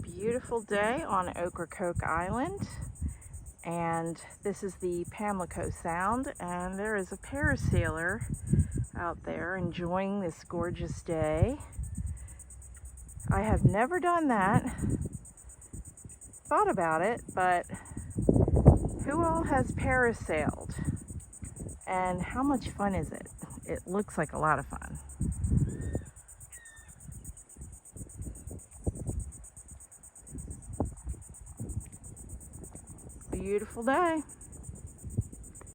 Beautiful day on Ocracoke Island, and this is the Pamlico Sound, and there is a parasailer out there enjoying this gorgeous day. I have never done that, thought about it, but who all has parasailed and how much fun is it? It looks like a lot of fun. Beautiful day.